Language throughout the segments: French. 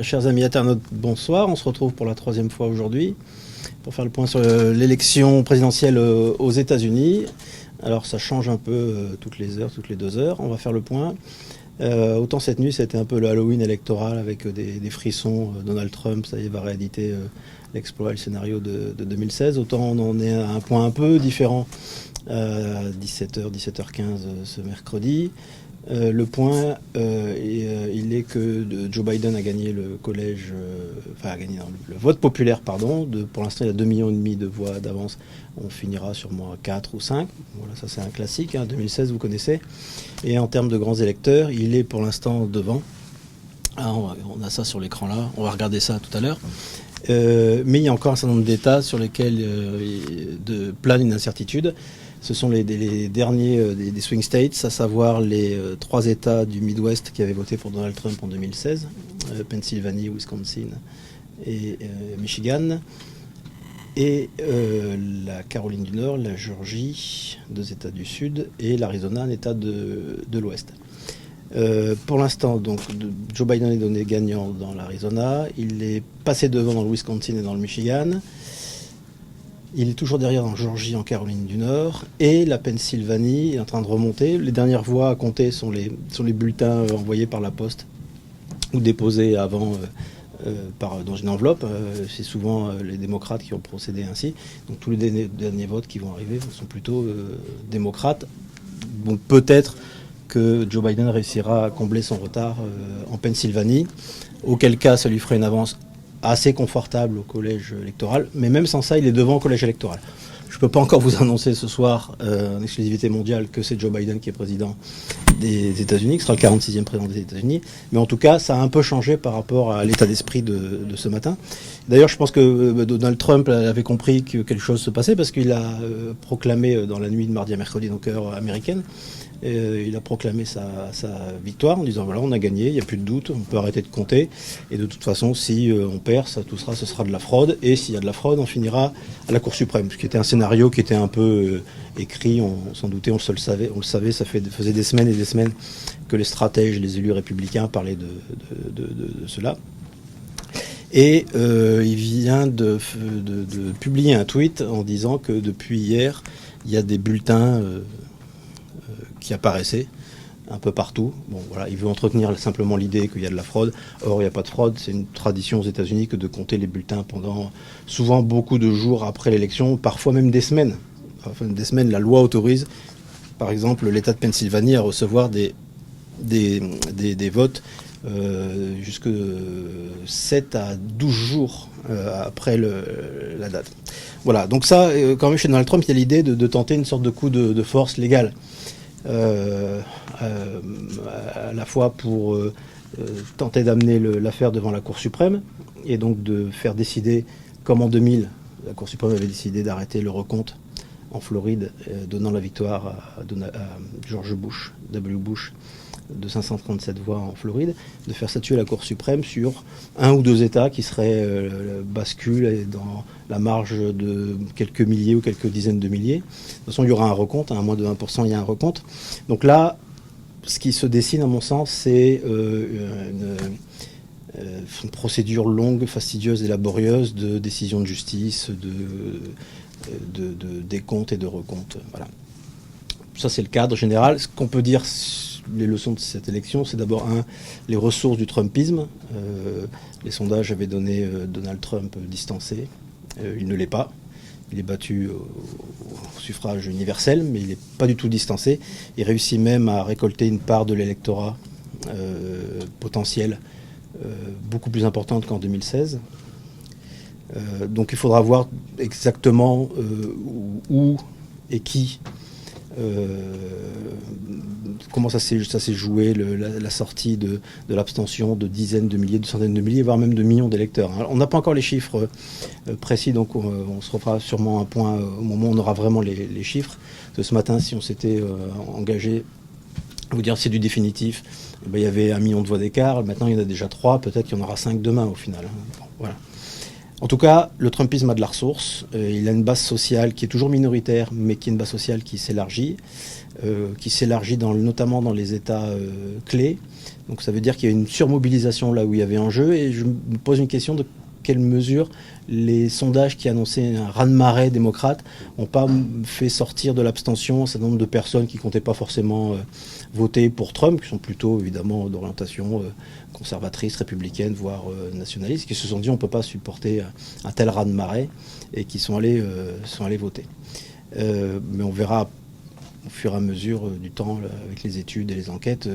Chers amis internautes, bonsoir. On se retrouve pour la troisième fois aujourd'hui pour faire le point sur l'élection présidentielle aux États-Unis. Alors ça change un peu toutes les heures, toutes les 2 heures. On va faire le point. Autant cette nuit, c'était un peu le Halloween électoral avec des frissons. Donald Trump, ça y est, va rééditer l'exploit et le scénario de 2016. Autant on en est à un point un peu différent. 17h, 17h15 ce mercredi. Le point, il est que Joe Biden a gagné le collège, a gagné le vote populaire, pardon. Pour l'instant, il a 2,5 millions de voix d'avance. On finira sûrement à 4 ou 5. Voilà, ça c'est un classique. 2016, vous connaissez. Et en termes de grands électeurs, il est pour l'instant devant. On a ça sur l'écran là. On va regarder ça tout à l'heure. Mais il y a encore un certain nombre d'États sur lesquels plane une incertitude. Ce sont les derniers des swing states, à savoir les 3 États du Midwest qui avaient voté pour Donald Trump en 2016, Pennsylvanie, Wisconsin et Michigan, et la Caroline du Nord, la Géorgie, 2 États du Sud, et l'Arizona, un État de l'Ouest. Pour l'instant, donc, Joe Biden est donné gagnant dans l'Arizona, il est passé devant dans le Wisconsin et dans le Michigan. Il est toujours derrière en Géorgie, en Caroline du Nord, et la Pennsylvanie est en train de remonter. Les dernières voix à compter sont les bulletins envoyés par la poste ou déposés avant dans une enveloppe. C'est souvent les démocrates qui ont procédé ainsi. Donc tous les derniers votes qui vont arriver sont plutôt démocrates. Bon, peut-être que Joe Biden réussira à combler son retard en Pennsylvanie, auquel cas ça lui ferait une avance assez confortable au collège électoral, mais même sans ça, il est devant au collège électoral. Je ne peux pas encore vous annoncer ce soir, en exclusivité mondiale, que c'est Joe Biden qui est président des États-Unis, qui sera le 46e président des États-Unis, mais en tout cas, ça a un peu changé par rapport à l'état d'esprit de ce matin. D'ailleurs, je pense que Donald Trump avait compris que quelque chose se passait, parce qu'il a proclamé dans la nuit de mardi à mercredi, donc heure américaine, il a proclamé sa victoire en disant voilà, on a gagné, il n'y a plus de doute, on peut arrêter de compter, et de toute façon si on perd, ce sera de la fraude, et s'il y a de la fraude, on finira à la Cour suprême, ce qui était un scénario qui était un peu écrit, on s'en doutait, on le savait, ça faisait des semaines et des semaines que les stratèges, les élus républicains parlaient de cela. Et il vient de publier un tweet en disant que depuis hier, il y a des bulletins qui apparaissaient un peu partout. Bon, voilà, il veut entretenir simplement l'idée qu'il y a de la fraude. Or, il n'y a pas de fraude. C'est une tradition aux États-Unis que de compter les bulletins pendant souvent beaucoup de jours après l'élection, parfois même des semaines. Enfin, des semaines, la loi autorise, par exemple, l'État de Pennsylvanie à recevoir des votes jusque 7 à 12 jours après la date. Voilà, donc ça, quand même chez Donald Trump, il y a l'idée de tenter une sorte de coup de force légale. À la fois pour tenter d'amener l'affaire devant la Cour suprême et donc de faire décider, comme en 2000, la Cour suprême avait décidé d'arrêter le recompte en Floride, donnant la victoire à George Bush, W. Bush, de 537 voix en Floride, de faire statuer la Cour suprême sur 1 ou 2 États qui seraient basculés dans la marge de quelques milliers ou quelques dizaines de milliers. De toute façon, il y aura un recompte, à moins de 1%, il y a un recompte. Donc là, ce qui se dessine, à mon sens, c'est une procédure longue, fastidieuse et laborieuse de décision de justice, de décompte et de recompte. Voilà. Ça, c'est le cadre général. Ce qu'on peut dire, les leçons de cette élection, c'est d'abord, les ressources du Trumpisme. Les sondages avaient donné Donald Trump distancé. Il ne l'est pas. Il est battu au suffrage universel, mais il n'est pas du tout distancé. Il réussit même à récolter une part de l'électorat potentiel beaucoup plus importante qu'en 2016. Donc il faudra voir exactement où et qui, comment ça s'est joué, la sortie de l'abstention de dizaines de milliers, de centaines de milliers, voire même de millions d'électeurs. Alors, on n'a pas encore les chiffres précis, donc on se refera sûrement un point au moment où on aura vraiment les chiffres. Parce que ce matin, si on s'était engagé à vous dire c'est du définitif, il y avait 1 million de voix d'écart, maintenant il y en a déjà 3, peut-être qu'il y en aura 5 demain au final. Bon, voilà. En tout cas, le Trumpisme a de la ressource. Il a une base sociale qui est toujours minoritaire, mais qui est une base sociale qui s'élargit notamment dans les États clés. Donc ça veut dire qu'il y a une surmobilisation là où il y avait enjeu, et je me pose une question de quelle mesure les sondages qui annonçaient un raz-de-marée démocrate n'ont pas fait sortir de l'abstention un certain nombre de personnes qui ne comptaient pas forcément voter pour Trump, qui sont plutôt évidemment d'orientation conservatrice, républicaine, voire nationaliste, qui se sont dit on ne peut pas supporter un tel raz-de-marée, et qui sont allés voter. Mais on verra au fur et à mesure du temps, avec les études et les enquêtes,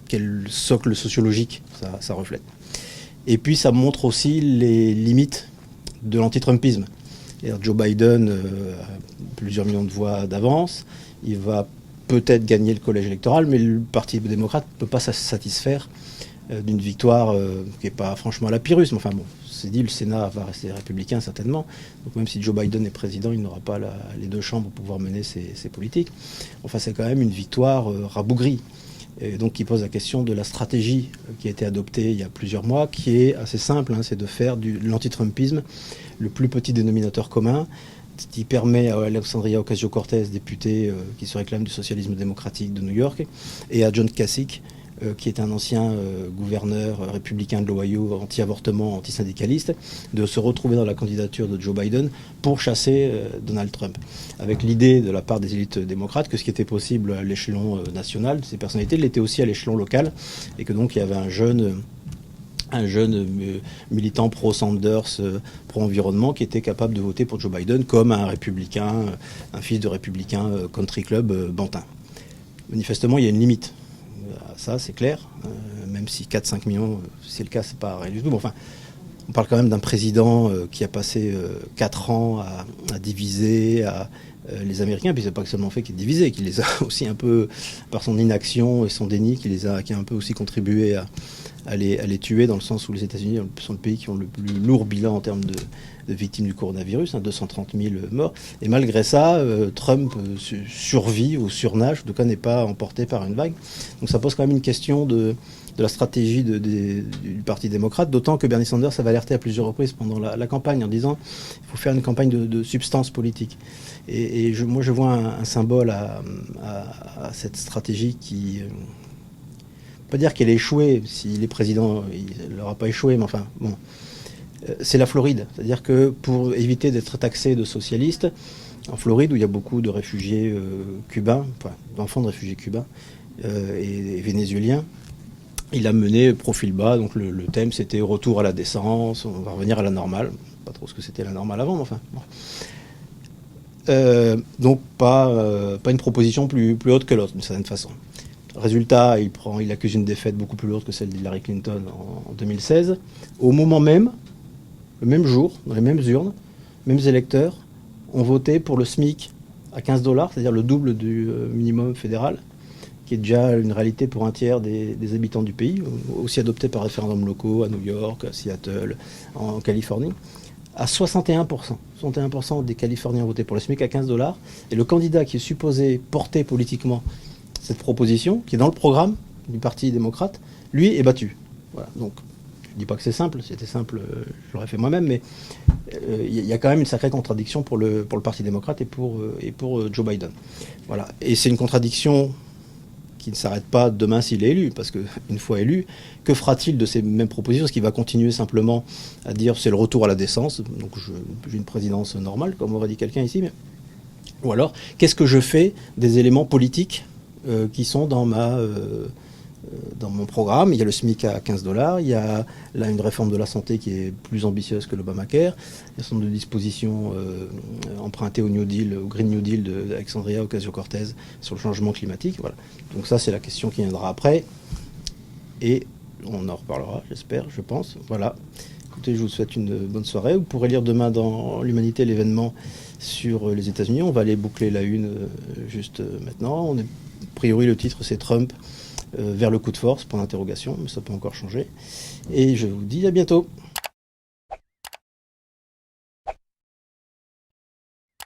quel socle sociologique ça reflète. Et puis ça montre aussi les limites de l'anti-Trumpisme. Joe Biden a plusieurs millions de voix d'avance, il va peut-être gagner le collège électoral, mais le Parti démocrate ne peut pas se satisfaire d'une victoire qui n'est pas franchement à la Pyrrhus. Mais enfin bon, c'est dit, le Sénat va rester républicain certainement. Donc même si Joe Biden est président, il n'aura pas les deux chambres pour pouvoir mener ses politiques. Enfin, c'est quand même une victoire rabougrie. Et donc qui pose la question de la stratégie qui a été adoptée il y a plusieurs mois, qui est assez simple, c'est de faire de l'anti-Trumpisme le plus petit dénominateur commun, qui permet à Alexandria Ocasio-Cortez, députée qui se réclame du socialisme démocratique de New York, et à John Kasich, qui est un ancien gouverneur républicain de l'Ohio, anti-avortement, anti-syndicaliste, de se retrouver dans la candidature de Joe Biden pour chasser Donald Trump. Avec l'idée de la part des élites démocrates que ce qui était possible à l'échelon national, ces personnalités l'était aussi à l'échelon local, et que donc il y avait un jeune militant pro-Sanders, pro-environnement, qui était capable de voter pour Joe Biden comme un républicain, un fils de républicain country club bantin. Manifestement, il y a une limite. Ça, c'est clair, même si 4-5 millions, si c'est le cas, c'est pas rien du tout. Bon, enfin, on parle quand même d'un président qui a passé 4 ans à diviser les Américains, puis c'est pas seulement fait qu'il est divisé, qu'il les a aussi un peu, par son inaction et son déni, qui a un peu aussi contribué à les tuer, dans le sens où les États-Unis sont le pays qui ont le plus lourd bilan en termes de victimes du coronavirus, 230 000 morts. Et malgré ça, Trump survit ou surnage, en tout cas n'est pas emporté par une vague. Donc ça pose quand même une question de la stratégie du Parti démocrate, d'autant que Bernie Sanders avait alerté à plusieurs reprises pendant la campagne en disant qu'il faut faire une campagne de substance politique. Et moi je vois un symbole à cette stratégie qui... pas dire qu'elle a échoué, s'il est président, il n'aura pas échoué, mais enfin, bon. C'est la Floride. C'est-à-dire que pour éviter d'être taxé de socialiste, en Floride, où il y a beaucoup de réfugiés cubains, enfin, d'enfants de réfugiés cubains et vénézuéliens, il a mené profil bas. Donc le thème, c'était retour à la décence, on va revenir à la normale. Pas trop ce que c'était la normale avant, mais enfin. Bon. Donc pas une proposition plus haute que l'autre, d'une certaine façon. Résultat, il accuse une défaite beaucoup plus lourde que celle d'Hillary Clinton en 2016. Au moment même, le même jour, dans les mêmes urnes, mêmes électeurs, ont voté pour le SMIC à 15 $, c'est-à-dire le double du minimum fédéral, qui est déjà une réalité pour un tiers des habitants du pays, aussi adopté par référendums locaux à New York, à Seattle, en Californie, à 61%. 61% des Californiens ont voté pour le SMIC à 15 $, et le candidat qui est supposé porter politiquement cette proposition, qui est dans le programme du Parti démocrate, lui est battu. Voilà. Donc, je ne dis pas que c'est simple, si c'était simple, je l'aurais fait moi-même, mais il y a quand même une sacrée contradiction pour le Parti démocrate et pour Joe Biden. Voilà. Et c'est une contradiction qui ne s'arrête pas demain s'il est élu, parce qu'une fois élu, que fera-t-il de ces mêmes propositions? Est-ce qu'il va continuer simplement à dire c'est le retour à la décence, donc j'ai une présidence normale, comme aurait dit quelqu'un ici, mais... ou alors, qu'est-ce que je fais des éléments politiques qui sont dans mon programme? Il y a le SMIC à 15 $, il y a là une réforme de la santé qui est plus ambitieuse que l'Obamacare, il y a un certain nombre de dispositions empruntées au New Deal, au Green New Deal d'Alexandria Ocasio-Cortez sur le changement climatique. Voilà. Donc ça, c'est la question qui viendra après, et on en reparlera, j'espère, je pense. Voilà. Écoutez, je vous souhaite une bonne soirée. Vous pourrez lire demain dans l'Humanité l'événement sur les États-Unis. On va aller boucler la une juste maintenant. A priori, le titre, c'est Trump vers le coup de force, point d'interrogation, mais ça peut encore changer. Et je vous dis à bientôt.